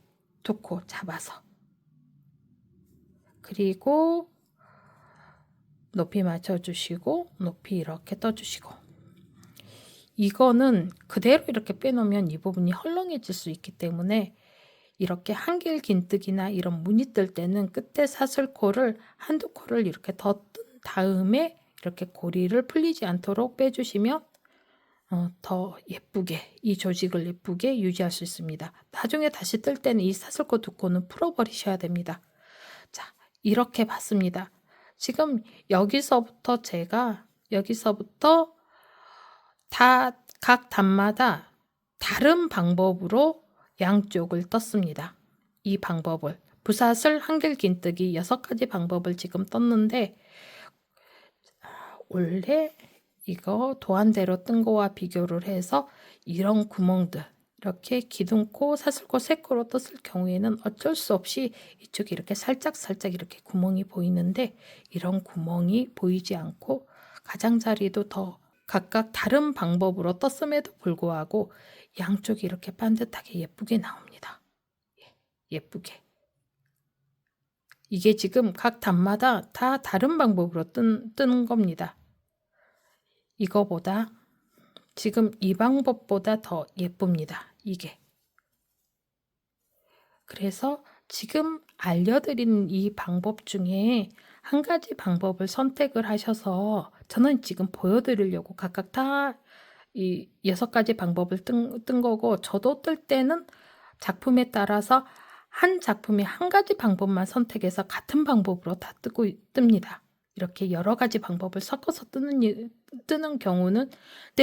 S1: 2코 잡아서. 그리고 높이 맞춰주시고 높이 이렇게 떠주시고, 이거는 그대로 이렇게 빼놓으면 이 부분이 헐렁해질 수 있기 때문에 이렇게 한길긴뜨기나 이런 무늬 뜰 때는 끝에 사슬코를 1~2코를 이렇게 더 뜬 다음에 이렇게 고리를 풀리지 않도록 빼주시면 더 예쁘게, 이 조직을 예쁘게 유지할 수 있습니다. 나중에 다시 뜰 때는 이 사슬코 2코는 풀어버리셔야 됩니다. 자, 이렇게 봤습니다. 지금 여기서부터 다 각 단마다 다른 방법으로 양쪽을 떴습니다. 이 방법을 부사슬 한길긴뜨기 6가지 방법을 지금 떴는데 원래 이거 도안대로 뜬 거와 비교를 해서 이런 구멍들, 이렇게 기둥코, 사슬코 3코로 떴을 경우에는 어쩔 수 없이 이쪽이 이렇게 살짝 이렇게 구멍이 보이는데, 이런 구멍이 보이지 않고 가장자리도 더 각각 다른 방법으로 떴음에도 불구하고 양쪽이 이렇게 반듯하게 예쁘게 나옵니다. 예쁘게. 이게 지금 각 단마다 다 다른 방법으로 뜨는 겁니다. 이거보다 지금 이 방법보다 더 예쁩니다. 이게. 그래서 지금 알려드린 이 방법 중에 한 가지 방법을 선택을 하셔서, 저는 지금 보여드리려고 각각 다 이 6가지 방법을 뜬 거고, 저도 뜰 때는 작품에 따라서 한 작품에 한 가지 방법만 선택해서 같은 방법으로 다 뜹니다. 이렇게 여러 가지 방법을 섞어서 뜨는 경우는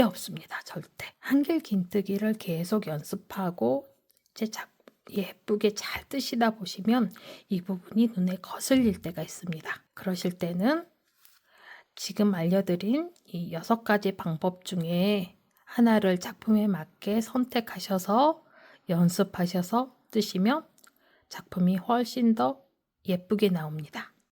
S1: 없습니다. 절대. 한길긴뜨기를 계속 연습하고 이제 예쁘게 잘 뜨시다 보시면 이 부분이 눈에 거슬릴 때가 있습니다. 그러실 때는 지금 알려드린 이 6가지 방법 중에 하나를 작품에 맞게 선택하셔서 연습하셔서 뜨시면 작품이 훨씬 더 예쁘게 나옵니다.